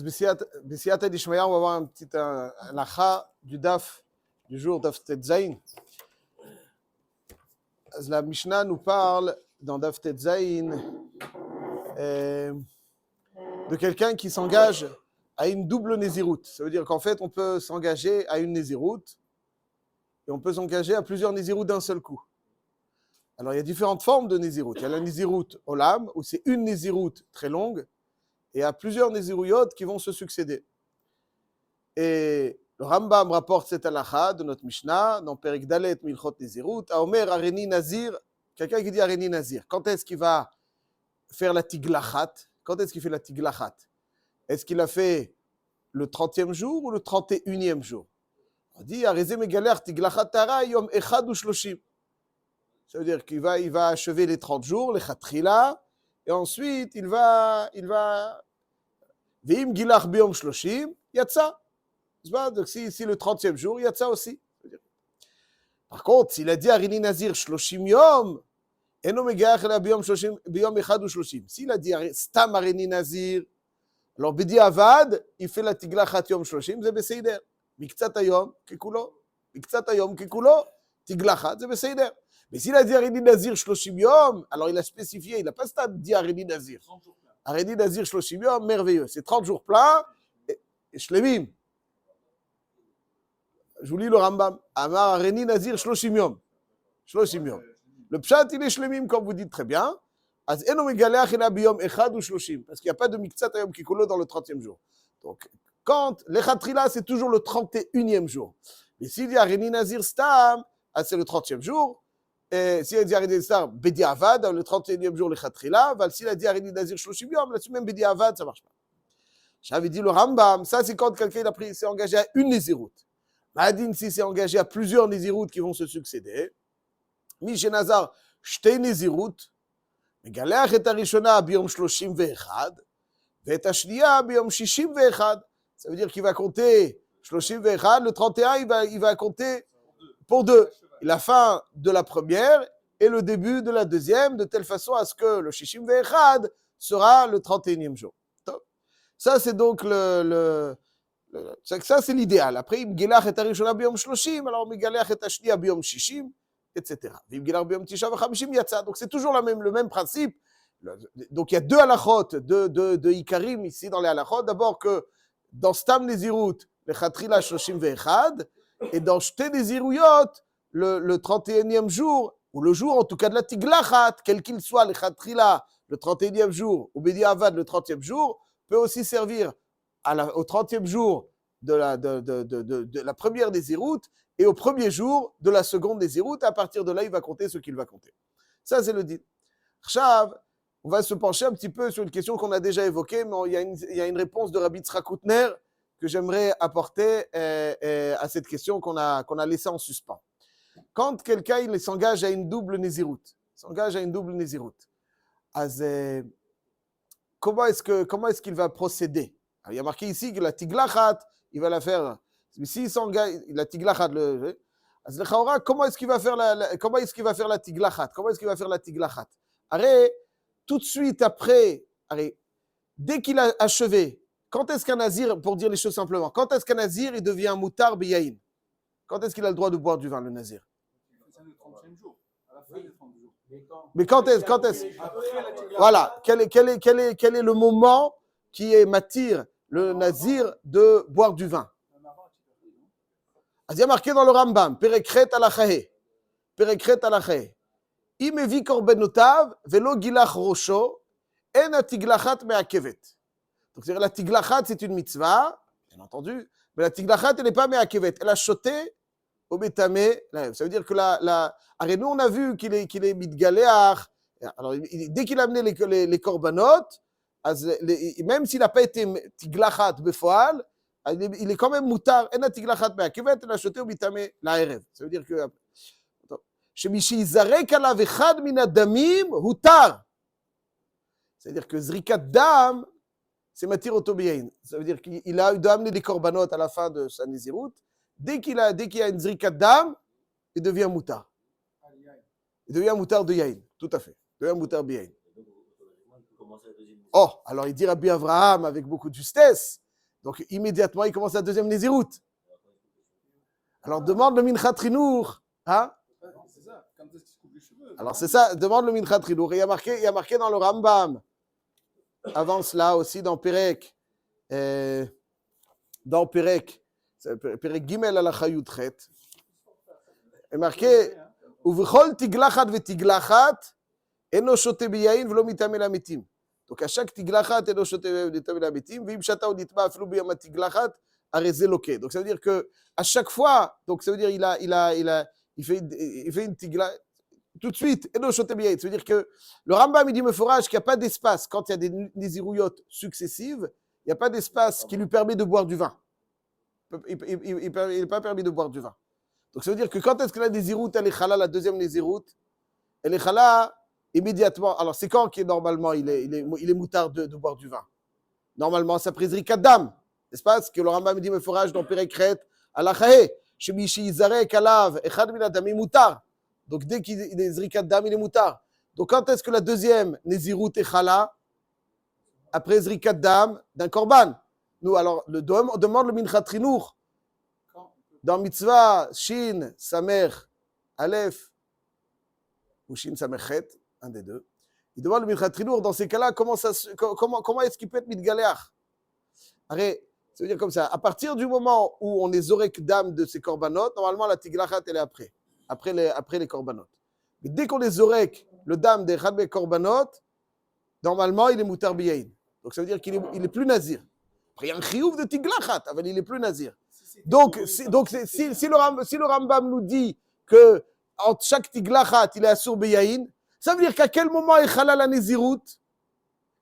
Bessiata d'Ishmael, on va voir un petit lacha du DAF du jour DAF Tetzain. La Mishnah nous parle dans DAF Tetzain de quelqu'un qui s'engage à une double néziroute. Ça veut dire qu'en fait, on peut s'engager à une néziroute et on peut s'engager à plusieurs néziroutes d'un seul coup. Alors, il y a différentes formes de néziroute. Il y a la néziroute olam, où c'est une néziroute très longue, et il y a plusieurs nézirouyotes qui vont se succéder. Et le Rambam rapporte cette halakha de notre Mishnah, dans Perek Dalet Milchot Nézirut, à Omer Areni Nazir, quelqu'un qui dit Areni Nazir. Quand est-ce qu'il va faire la tiglachat? Quand est-ce qu'il fait la tiglachat? Est-ce qu'il a fait le 30e jour ou le 31e jour? On dit Areze Megaler tiglachat tara yom echad u shloshim. Ça veut dire qu'il va achever les 30 jours, les chatrila, et ensuite il va Veim gilach biyom shloshim, yatsa. Donc si le 30e jour, il y a ça aussi. Par contre, s'il a dit Arini Nazir Shloshim Yom, Eno Megaach la Biyom Echad ou Shloshim. S'il a dit Stam Arini Nazir, alors Bidi Avad, il fait la Tiglachat Yom Shloshim, c'est Beseider. Miktsat Ayom Kikulo, Miktsat Ayom Kikulo, Tiglachat, c'est Beseider. Mais s'il a dit Arini Nazir Shloshim Yom, alors il a spécifié, il n'a pas dit Arini Nazir. Arini Nazir Shloshim Yom, merveilleux. C'est 30 jours pleins, et Shlemim. Je vous lis le Rambam. Amar Areni Nazir Shloshim Yom. Shloshim Yom. Le pshat, il est shlemim, comme vous dites très bien. Az eno megaleach ela biyom echad ou shloshim. Parce qu'il n'y a pas de miktsat ayom kikulo dans le 30e jour. Donc, quand l'echatrila, c'est toujours le 31e jour. Mais s'il dit Areni Nazir Stam, c'est le 30e jour. Et s'il dit Areni Nazir Stam, Bedi Avad, le 31e jour, l'echatrila. S'il a dit Areni Nazir Shloshim Yom, là-dessus même Bedi Avad, ça ne marche pas. J'avais dit le Rambam, ça c'est quand quelqu'un s'est engagé à une néziroute. Madin, si c'est engagé à plusieurs néziroutes qui vont se succéder, Mishenazar, Shtei néziroutes, Megaleach et Arishona biyom shloshim ve'echad, ve'et hashniya biyom shishim ve'echad. Ça veut dire qu'il va compter shloshim ve'echad, le 31, il va compter pour deux. La fin de la première et le début de la deuxième, de telle façon à ce que le shishim ve'echad sera le 31e jour. Ça, c'est donc ça, c'est l'idéal. Après, il Gilach et Arishona biyom shloshim, alors Megalech et Ashniya biyom shishim, etc. Gilach biyom tisha v'chamishim yatsa. Donc, c'est toujours le même principe. Donc, il y a deux halachot, deux ikarim ici dans les halachot. D'abord, que dans Stam Nezirut, le chatrila shloshim ve'echad, et dans Shte Neziruyot, le 31e jour, ou le jour en tout cas de la tiglachat, quel qu'il soit, le chatrila, le 31e jour, ou Bedi Avad, le 30e jour, peut aussi servir au 30e jour de la première néziroute et au premier jour de la seconde néziroute. À partir de là, il va compter ce qu'il va compter. Ça, c'est le din. Chav, on va se pencher un petit peu sur une question qu'on a déjà évoquée, mais il y a une réponse de Rabbi Yitzhak Koutner que j'aimerais apporter à cette question qu'on a laissée en suspens. Quand quelqu'un il s'engage à une double néziroute, comment est-ce qu'il va procéder? Alors, il y a marqué ici que la tiglachat, il va la faire. S'il s'engage, la tiglachat, comment est-ce qu'il va faire la tiglachat? Arrête, tout de suite après, dès qu'il a achevé, quand est-ce qu'un nazir, pour dire les choses simplement, quand est-ce qu'un nazir il devient moutar biyaïn? Quand est-ce qu'il a le droit de boire du vin, le nazir? C'est le 30e jour, à la fin des 30 jours. Mais quand est-ce Voilà, quel est le moment qui est matir le nazir de boire du vin? Il y a marqué dans le Rambam, Perekret alachahe. Imevi korbenotav velo gilach rosho en atiglachat meakevet. Donc c'est-à-dire la tiglachat c'est une mitzvah, bien entendu, mais la tiglachat elle n'est pas meakevet, elle a choté au bétamé. Ça veut dire que nous on a vu qu'il est mitgaléach. Alors dès qu'il a amené les korbanot, même s'il n'a pas été tiglachat befoal, il est quand même moutar. En tiglachat meakevet, elle a choté au bétamé l'aerev. Ça veut dire que shemishizarek alav echad min adamim hutar. C'est-à-dire que zrikat dam c'est matir autobiyain. Ça veut dire qu'il a dû amener des korbanot à la fin de sa néziroute. Dès qu'il y a une zrikat dam, il devient moutar. Il devient moutar de yain, tout à fait. Il devient moutar de yain. Oh, alors il dit Rabbi Avraham avec beaucoup de justesse, Donc immédiatement, il commence la deuxième Nézirut. Alors demande le Minchat Trinour. Hein? C'est ça. Quand est-ce qu'il se coupe les cheveux? Alors c'est ça, demande le Minchat Trinour. Et il y a marqué dans le Rambam. Avant cela aussi dans Perek. Dans Perek. Perek Gimel à la Chayutret. Il est marqué Uvchol tiglachat vetiglachat eno shote biyain velo mitame lamitim. Donc à chaque tiglachat eno shote mitame lamitim vim shata ou ditma aflu biyam tiglachat areze loke. Donc ça veut dire que à chaque fois, donc ça veut dire il fait une tigla tout de suite eno shote biyain. Ça veut dire que le Rambam il dit meforage qu'il n'y a pas d'espace quand il y a des nézirouyotes successives, il n'y a pas d'espace qui lui permet de boire du vin. Il n'est pas permis de boire du vin. Donc ça veut dire que quand est-ce que la Nézirut, elle est chala, la deuxième Nézirut, elle est chala immédiatement. Alors c'est quand qui est normalement il est moutard de boire du vin? Normalement, ça prise Rikadam, n'est-ce pas? Ce que le Rambam dit, me forage dans Pérekret, à la Chahe, chez Michi Izarek, Alav, Echad Minadam, il est moutard. Donc dès qu'il est Rikadam, il est moutard. Donc quand est-ce que la deuxième Nézirut est chala? Après Rikadam d'un korban. Nous, alors, demande le Minchat Trinour. Dans Mitzvah, Shin, Samer, Aleph, ou Shin, Samer, Chet, un des deux. Il demande le Minchat Trinour, dans ces cas-là, comment est-ce qu'il peut être Midgaléach? Arrête, ça veut dire comme ça. À partir du moment où on est Zorek Dam de ces korbanot, normalement, la Tiglachat, elle est après les korbanot. Mais dès qu'on est Zorek, le Dam des Rabbe korbanot, normalement, il est Moutar Biyain. Donc ça veut dire qu'il est plus nazir. Après, il y a un chiouf de Tiglachat, mais il est plus nazir. Donc, si le Rambam nous dit que entre chaque tiglachat, il est assur beyaïn, ça veut dire qu'à quel moment est chala la nézirut?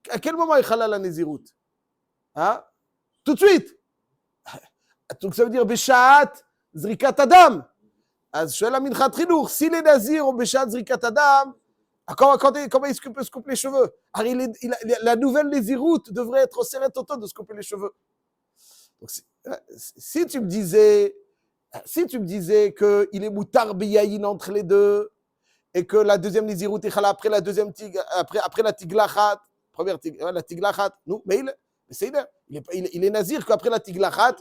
À quel moment est chala la nézirut? Hein? Tout de suite. Donc ça veut dire beshaat zrikat adam. Az shoel la minchat trinour. S'il est nazir ou beshaat zrikat adam, comment est-ce qu'il peut se couper les cheveux? Alors, la nouvelle nézirut devrait être au seret toto de se couper les cheveux. Donc, si tu me disais qu'il est moutar biyaïn entre les deux et que la deuxième Nézirut est chala après la deuxième après la tiglachat, la tiglachat, non, mais il est nazir qu'après la tiglachat.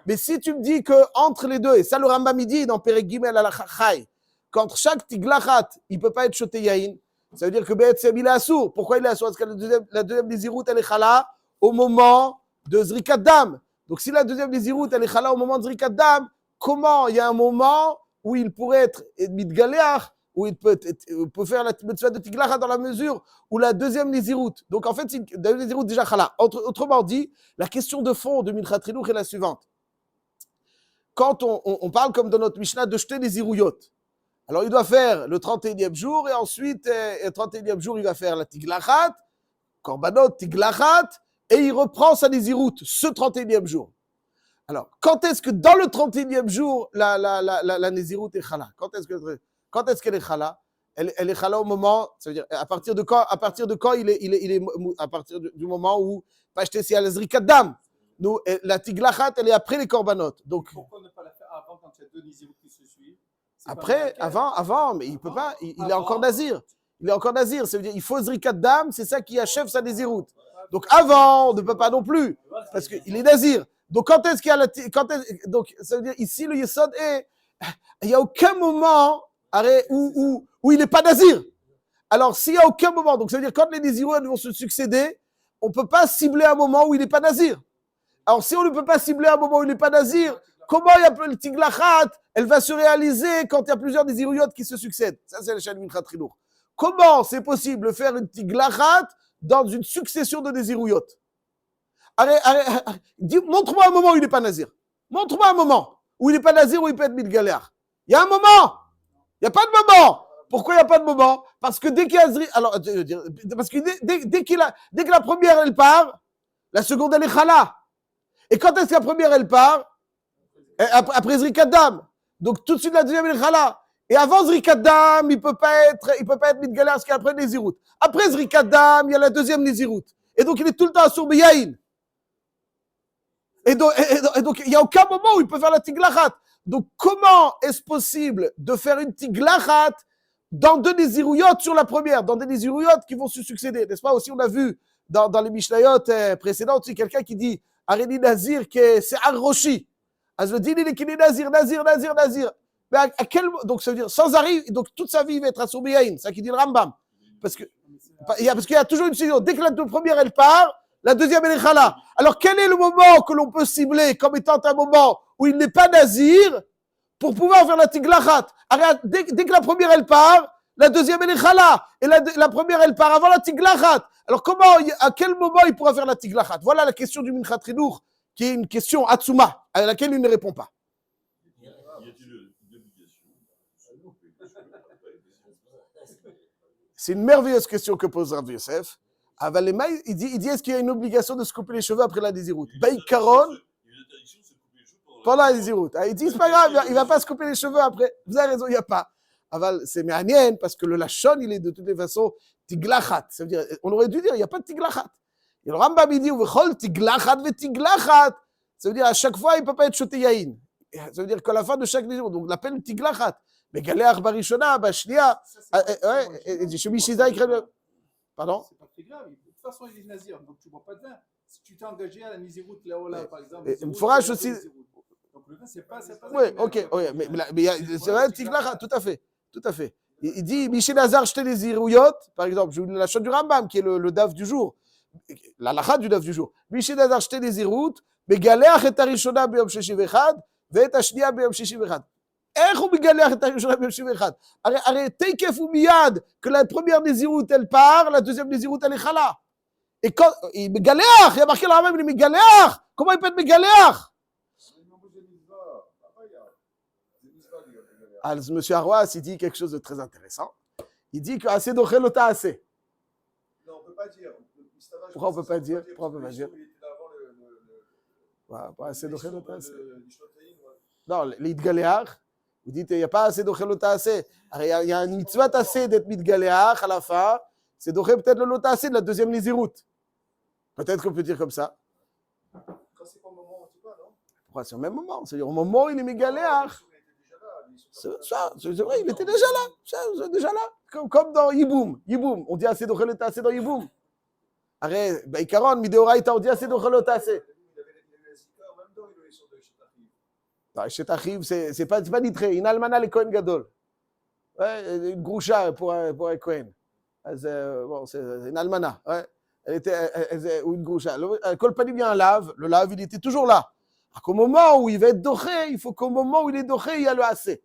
Mais si tu me dis que entre les deux, et ça le Rambam dit dans Perek Gimel à la Chachai, qu'entre chaque tiglachat, il ne peut pas être shoté yaïn, ça veut dire que Be'etzem il est assour. Pourquoi il est assour? Parce que la deuxième Nézirut elle est chala au moment de Zrikat Dam. Donc, si la deuxième Nézirut, elle est chala au moment de Zrikat Dam, comment il y a un moment où il pourrait être Midgaléach, où il peut faire la mitzvah de Tiglachat dans la mesure où la deuxième Nézirut. Donc, en fait, c'est la deuxième Nézirut déjà chala. Autrement dit, la question de fond de Minchat Trinour est la suivante. Quand on parle, comme dans notre Mishnah, de jeter les Nézirouyot, alors il doit faire le 31e jour et ensuite, le 31e jour, il va faire la Tiglachat, Korbanot, Tiglachat, et il reprend sa Nézirut ce 31e jour. Alors, quand est-ce que dans le 31e jour, la Nézirut est chala? Quand est-ce qu'elle est chala? Elle est chala au moment, ça veut dire, à partir de quand il est à partir du moment où, Pashtesi al Zrikat Dam. Nous, la Tiglachat, elle est après les korbanot. Donc, pourquoi ne pas la faire avant quand il y a deux Nézirut qui se suivent? Après, avant, mais il peut pas, il est encore nazir. Il est encore nazir, ça veut dire il faut Zrikat Dam, c'est ça qui achève sa Nézirut. Donc avant, on ne peut pas non plus, parce qu'il est nazir. Donc quand est-ce qu'il y a donc ça veut dire ici le Yesod est, il n'y a aucun moment où il n'est pas nazir. Alors s'il n'y a aucun moment, donc ça veut dire quand les Nézirut vont se succéder, on ne peut pas cibler un moment où il n'est pas nazir. Alors si on ne peut pas cibler un moment où il n'est pas nazir, comment il y a le Tiglachat, elle va se réaliser quand il y a plusieurs Néziruyot qui se succèdent. Ça c'est le Shan Minchat Trinour. Comment c'est possible de faire une Tiglachat dans une succession de Néziruyot? Montre-moi un moment où il n'est pas nazir. Montre-moi un moment où il n'est pas nazir, où il peut être Midgaléach. Il y a un moment. Il n'y a pas de moment. Pourquoi il n'y a pas de moment? Parce que dès qu'il y a alors, parce que dès que la première elle part, la seconde elle est chala. Et quand est-ce que la première elle part? Après Zrikat Dam. Donc tout de suite la deuxième elle est chala. Et avant Zrikat Dam, il peut pas être Midgaléach parce qu'il y a après Nézirut. Après Zrikat Dam, il y a la deuxième Nézirut. Et donc il est tout le temps assur beyaïn. Et donc il n'y a aucun moment où il peut faire la tiglachat. Donc comment est-ce possible de faire une tiglachat dans deux Néziruyot sur la première, dans des Néziruyot qui vont se succéder, n'est-ce pas? Aussi on a vu dans les Mishnayot précédentes, c'est quelqu'un qui dit Areni Nazir, c'est Ar-Roshi. Le din, il est qu'il est Nazir. Mais à quel, donc ça veut dire, sans arrêt, donc toute sa vie, il va être assourbi Yain. C'est ça qui dit le Rambam. Parce qu'il y a toujours une décision. Dès que la première, elle part, la deuxième, elle est Khala. Alors, quel est le moment que l'on peut cibler comme étant un moment où il n'est pas Nazir pour pouvoir faire la Tiglachat? Dès que la première, elle part, la deuxième, elle est Khala. Et la première, elle part avant la Tiglachat. Alors, à quel moment il pourra faire la Tiglachat? Voilà la question du Minchat Chinuch, qui est une question Atsuma, à laquelle il ne répond pas. C'est une merveilleuse question que pose Rav Yosef. Il dit est-ce qu'il y a une obligation de se couper les cheveux après la Nézirout? Baïkaron, pendant la Nézirout. Il dit c'est pas grave, il ne va pas se couper les cheveux après. Vous avez raison, il n'y a pas. Aval, c'est méanien parce que le lachon, il est de toutes les façons tiglachat. Ça veut dire, on aurait dû dire, il n'y a pas de tiglachat. Et le Rambam, il dit, v'chol tiglachat v'tiglachat. Ça veut dire, à chaque fois, il ne peut pas être choté yaïn. Ça veut dire qu'à la fin de chaque Nézirout, donc on l'appelle tiglachat. Mais Galéach Barishona, Bashnia, Shemishiza, pardon? C'est pas très grave. De toute façon, il est nazir, donc tu ne bois pas de vin. Si tu t'es engagé à la Nizirout, là, par exemple. Il me faudra aussi. Donc le vin, c'est pas. Oui, ok, mais c'est vrai, Tiglachat, tout à fait. Il dit, Michel Hazar, jeter les Irouyot, par exemple, je vous donne la chute du Rambam, qui est le daf du jour, la lacha du daf du jour. Michel Hazar, jeter les Irouyot, mais Galéach et Tarishona, Beyom Sheshi Vechad, Vet Ashnia, Beyom Sheshi Vechad. איך הוא מגלח את הראשונה ביום אחד? הרי תקף הוא מיד, que la première nézirout elle part, la deuxième nézirout elle est chala. Et quand il מגלח, il y a marqué le Rambam, il est מגלח. Comment il peut être מגלח? Alors, monsieur Arwas, il dit quelque chose de très intéressant. Il dit que assez d'ochel ota assez. Non, on ne peut pas dire. Pourquoi on ne peut pas dire? Assez d'ochel ota assez. Non, l'idgaléach. Vous dites, il n'y a pas assez d'ochelota assez. Il y a un mitzvah assez d'être mitgaléach à la fin. C'est d'ocher peut-être le lota assez de la deuxième nézirout. Peut-être qu'on peut dire comme ça. Quand c'est pas au moment où tu vas, non? Pourquoi c'est au même moment? C'est-à-dire au moment où il est mitgaléach. C'est vrai, il était déjà là. Comme dans Yiboum. On dit assez d'ochelota assez dans Yiboum. Arrête, Baïkaron, Mideoraïta, on dit assez d'ochelota assez. Chet Achiv, c'est pas nitré. Une almana le Kohen Gadol. Ouais, une groucha pour un Kohen. Bon, c'est une almana. Ouais. Elle était une groucha. Kol Panim, il y a un lave. Le lave, il était toujours là. Alors qu'au moment où il va être doché, il faut qu'au moment où il est doché, il y a le assez.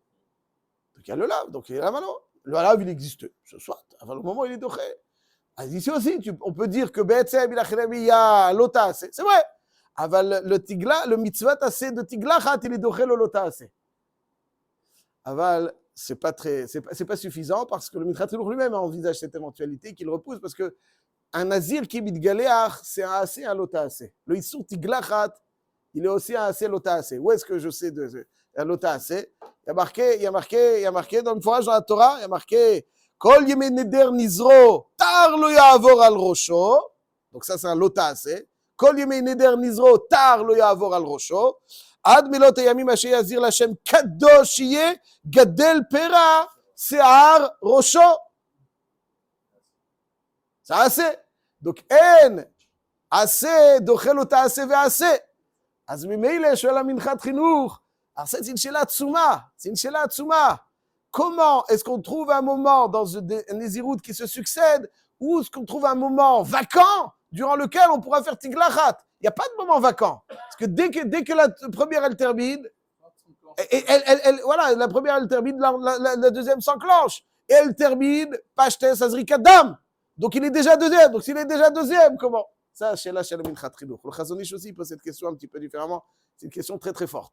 Donc il y a le lave. Donc il y a maintenant. Le lave, il existe. Ce soir, avant le moment où il est doché. Ici aussi, on peut dire que Betsem, il y a l'ota. C'est vrai. Aval le mitzvah assez de tiglachat, il est doché le lota assez. Aval, c'est pas suffisant parce que le Minchat Chinuch lui-même envisage cette éventualité qu'il repousse parce que un nazir qui est mitgaléach, c'est un assez, un lota assez. Le issur tiglachat, il est aussi un assez, lota assez. Où est-ce que je sais de un lota assez? Il y a marqué dans le forage dans la Torah, il y a marqué Kol yemei neder nizro tar lo ya'avor al rosho. Donc ça c'est un lota assez. כל ימי נדר נזרו, תר לא יעבור על ראשו, עד מילות הימים אשר יזהיר להשם קדוש יהיה, גדל פרע שיער ראשו. זה עשה. donc אין עשה דוכל אותה עשה ועשה. אז ממילא שואל המנחת חינוך, c'est une שאלה עצומה. Comment est-ce qu'on trouve un moment dans une nézirout qui se succède, ou est-ce qu'on trouve un moment vacant durant lequel on pourra faire tiglachat? Il n'y a pas de moment vacant. Parce que dès que la première elle termine, voilà, la première elle termine, la deuxième s'enclenche. Et elle termine, pashtes azrika dam. Donc il est déjà deuxième. Donc s'il est déjà deuxième, comment? Ça, chez le Minchat Chinuch. Le Chazon Ish aussi pose cette question un petit peu différemment. C'est une question très très forte.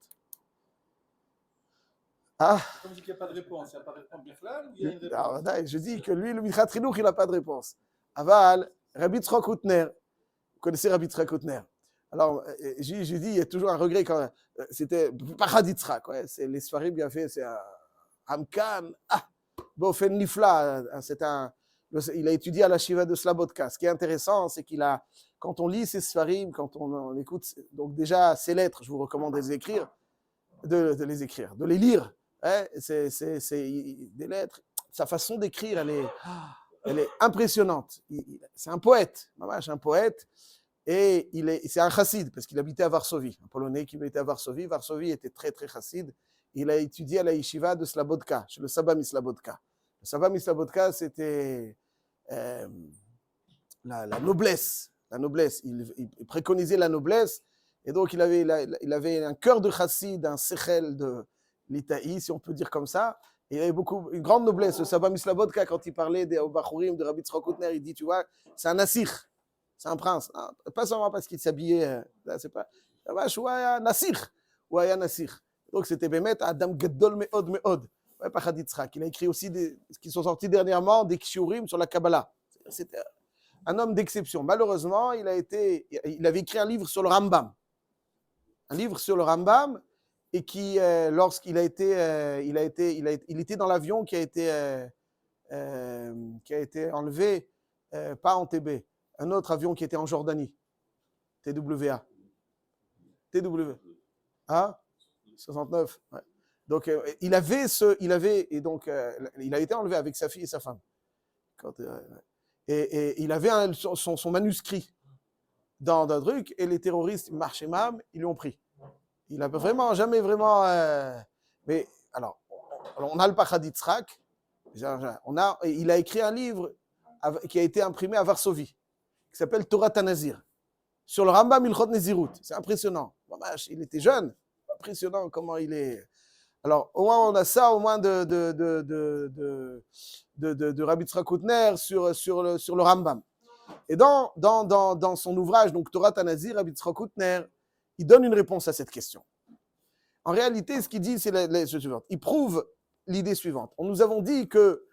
Comme je dis qu'il n'y a pas de réponse, il n'y a pas de réponse Birklal, ou il y a une réponse? Je dis que lui, le Minchat Chinuch, il n'a pas de réponse. Aval, Rabbi Tzchok Hutner, vous connaissez Rabbi Tzchok Hutner? Alors, j'ai dit, il y a toujours un regret quand même. C'était Pachad Yitzchak, ouais, c'est les Sfarim qui a fait, c'est un Amkan, Bofen Nifla, il a étudié à la Shiva de Slabodka. Ce qui est intéressant, c'est quand on lit ces Sfarim, quand on écoute, donc déjà ces lettres, je vous recommande de les écrire, de les lire. Ouais, c'est des lettres. Sa façon d'écrire, elle est impressionnante. C'est un poète, un poète. Et c'est un chassid, parce qu'il habitait à Varsovie, un Polonais qui habitait à Varsovie. Varsovie était très, très chassid. Il a étudié à la yeshiva de Slabodka, chez le Saba Mislabodka. Le Saba Mislabodka, c'était la noblesse. La noblesse. Il préconisait la noblesse. Et donc, il avait un cœur de chassid, un sechel de l'Itaï, si on peut dire comme ça. Et il avait une grande noblesse. Le Saba Mislabodka, quand il parlait des Bachurim, de Rabbi Tzchok Koutner, il dit, tu vois, c'est un nassir. C'est un prince. Pas seulement parce qu'il s'habillait, là, c'est pas. ou un nassir. Ou un nassir. Donc, c'était Bémet, Adam Gadol Meod Meod. Ouais, Pachad Yitzhak. Il a écrit aussi ce qui sont sortis dernièrement, des Kshurim sur la Kabbalah. C'était un homme d'exception. Malheureusement, il avait écrit un livre sur le Rambam. Un livre sur le Rambam, et qui, lorsqu'il il était dans l'avion qui a été enlevé, pas en TB, un autre avion qui était en Jordanie, TWA. Ah, 69. Ouais. Donc, il a été enlevé avec sa fille et sa femme. Et il avait son manuscrit dans un truc, et les terroristes, Marchemam, ils l'ont pris. Il n'a jamais vraiment. Mais alors, on a le Pachad Yitzhak. Il a écrit un livre qui a été imprimé à Varsovie, qui s'appelle Torah Tanazir, sur le Rambam Ilchot Nezirut. C'est impressionnant. Il était jeune. Impressionnant comment il est. Alors, au moins, on a ça, au moins de Rabbi Tzchok Koutner sur le Rambam. Et dans son ouvrage, donc Torah Tanazir, Rabbi Tzchok Koutner, il donne une réponse à cette question. En réalité, ce qu'il dit, c'est la suivante. Il prouve l'idée suivante. Nous avons dit que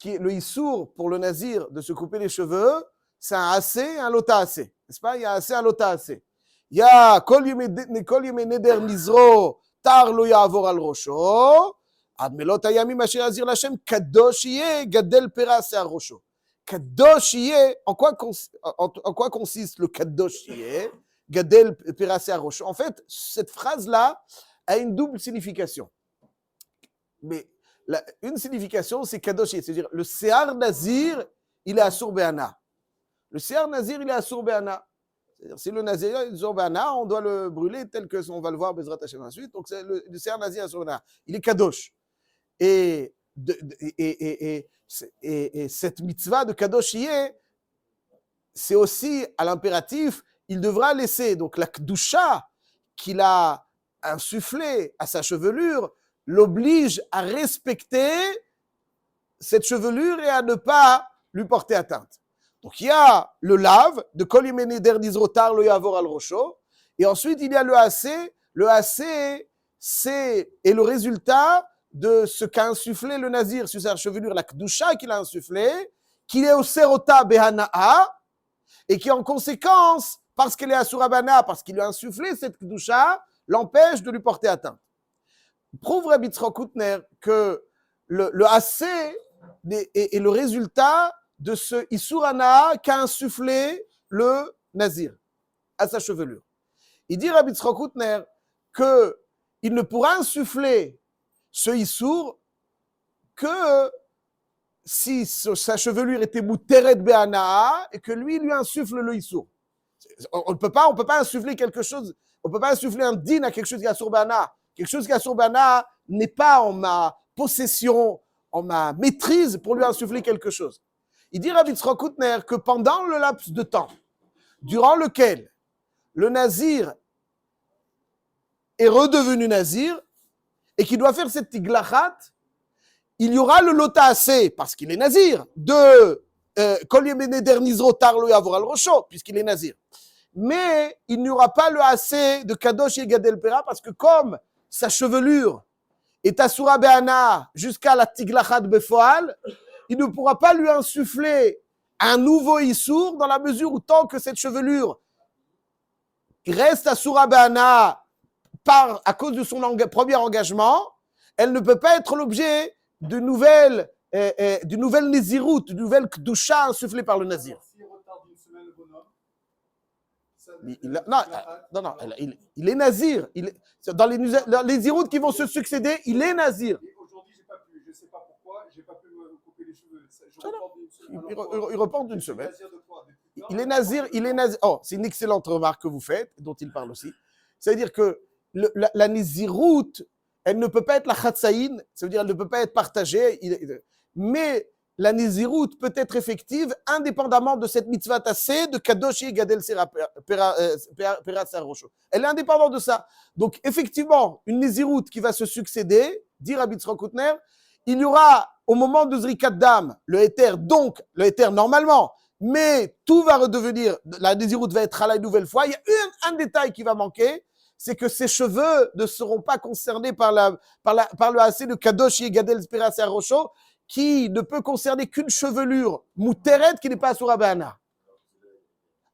le issour pour le nazir de se couper les cheveux, c'est un assez et un lota assez. N'est-ce pas? Il y a assez, un lota assez. Il y a kol yeme neder nizro tar lo ya'avor al rosho ad melot hayamim asher yazir l'Hashem kadosh yeh gadel pera se'ar rosho. Kadosh yeh, en quoi consiste le kadosh yeh gadel pera se'ar rosho? En fait, cette phrase-là a une double signification. Mais une signification, c'est kadosh yeh, c'est-à-dire le se'ar nazir, il est assour be'ana. Le se'ar nazir, il est assour be'ana. C'est-à-dire, si le nazir est assour be'ana, on doit le brûler tel que on va le voir Bezrat Hashem ensuite. Donc, le se'ar nazir assour be'ana. Il est kadosh. Et cette mitzvah de kadosh yeh, c'est aussi à l'impératif, il devra laisser. Donc, la kedusha qu'il a insufflé à sa chevelure l'oblige à respecter cette chevelure et à ne pas lui porter atteinte. Donc il y a le lave de kol yemei neder nizrotar lo ya'avor al rosho, et ensuite il y a le assez. Le assez, c'est le résultat de ce qu'a insufflé le nazir sur sa chevelure, la kedusha qu'il a insufflé, qu'il est au serota behana'a, et qui en conséquence, parce qu'elle est asura bana, parce qu'il lui a insufflé cette kedusha, l'empêche de lui porter atteinte. Prouve Rabbi Tzchok Koutner que le assez est le résultat de ce Issurana qu'a insufflé le nazir à sa chevelure. Il dit Rabbi Tzchok Koutner qu'il ne pourra insuffler ce Issour que si sa chevelure était mouteret be'ana et que lui insuffle le Issour. On ne peut pas insuffler quelque chose, on ne peut pas insuffler un din à quelque chose qui est assour be'ana. Quelque chose qui est assour be'ana n'est pas en ma possession, en ma maîtrise pour lui insuffler quelque chose. Il dit Rabbi Tzchok Koutner que pendant le laps de temps durant lequel le nazir est redevenu nazir et qu'il doit faire cette tiglachat, il y aura le lota assez, parce qu'il est nazir, de kol yemei neder nizrotar lo ya'avor al rosho, puisqu'il est nazir. Mais il n'y aura pas le assez de kadosh yeh gadel pera, parce que comme sa chevelure est asura be'ana jusqu'à la tiglachat befoal, il ne pourra pas lui insuffler un nouveau issour dans la mesure où tant que cette chevelure reste asura be'ana à cause de son premier engagement, elle ne peut pas être l'objet d'une nouvelle nézirout, d'une nouvelle kdusha insufflée par le nazir. S'il retarde une semaine le bonhomme, il est nazir. Dans les nézirout qui vont se succéder, il est nazir. Et aujourd'hui, j'ai pas pu, je ne sais pas pourquoi, j'ai pas pu me couper les cheveux. Je Ça, reporte d'une semaine. Il reporte d'une semaine. Nazir de quoi? De plus il est nazir. Oh, c'est une excellente remarque que vous faites, dont il parle aussi. C'est-à-dire que la Nézirout, elle ne peut pas être la Chatsaïn, ça veut dire elle ne peut pas être partagée, mais la Nézirout peut être effective indépendamment de cette mitzvah tassée de Kadoshi et Gadel Pera Sarosho. Elle est indépendante de ça. Donc, effectivement, une Nézirout qui va se succéder, dit Rabbi Tzchok Koutner, il y aura au moment de Zrikat Dam le Héter, donc le Héter normalement, mais tout va redevenir, la Nézirout va être à la nouvelle fois. Il y a un détail qui va manquer, c'est que ses cheveux ne seront pas concernés par le AC de Kadosh et Gadel Pera Sarosho, qui ne peut concerner qu'une chevelure mouteret qui n'est pas Asura Be'ana.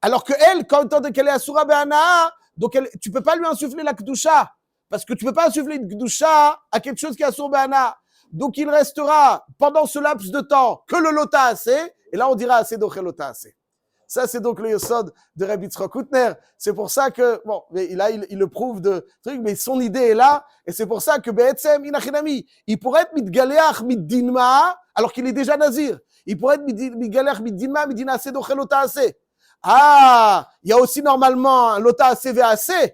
Alors que elle, quand elle est Asura Be'ana, donc tu peux pas lui insuffler la Kedusha, parce que tu peux pas insuffler une Kedusha à quelque chose qui est Asura Be'ana. Donc il restera pendant ce laps de temps que le Lota assez, et là on dira assez d'Ochel Lota assez. Ça, c'est donc le Yosod de Rabbi Tzchok Koutner. C'est pour ça que, bon, là, il le prouve de truc, mais son idée est là, et c'est pour ça que Be'etzem, Inachinami, il pourrait être mitgaleach middinma, alors qu'il est déjà nazir. Il pourrait être mitgaleach middinma, middina ase d'ochel lota ase. Ah, il y a aussi normalement un lota ase ve'ase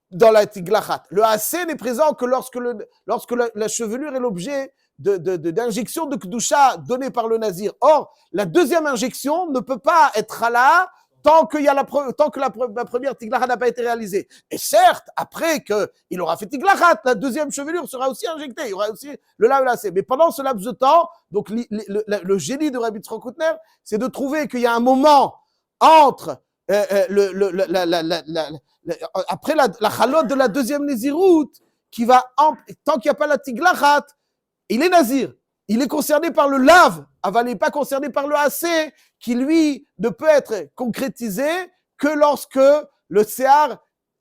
dans la tiglachat. Le ase n'est présent que lorsque la chevelure est l'objet d'injection de Kedusha donnée par le Nazir. Or, la deuxième injection ne peut pas être là tant que la première Tiglachat n'a pas été réalisée. Et certes, après qu'il aura fait Tiglachat, la deuxième chevelure sera aussi injectée. Il y aura aussi le lacé. Mais pendant ce laps de temps, donc le génie de Rabbi Tzchok Koutner, c'est de trouver qu'il y a un moment entre après la chalote de la deuxième Nézirout qui va, tant qu'il n'y a pas la Tiglachat, il est nazir, il est concerné par le lave, il n'est pas concerné par le AC, qui lui ne peut être concrétisé que lorsque le Tséar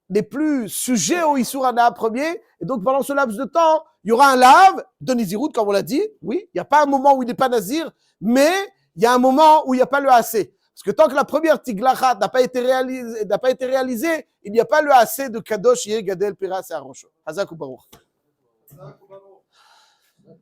n'est plus sujet au Issour Hana premier, et donc pendant ce laps de temps, il y aura un lave de Nézirout, comme on l'a dit, oui, il n'y a pas un moment où il n'est pas nazir, mais il y a un moment où il n'y a pas le AC. Parce que tant que la première Tiglachat n'a pas été réalisée, il n'y a pas le AC de Kadosh Yeh Gadel Pera Sarosho. Hazak ou Baruch.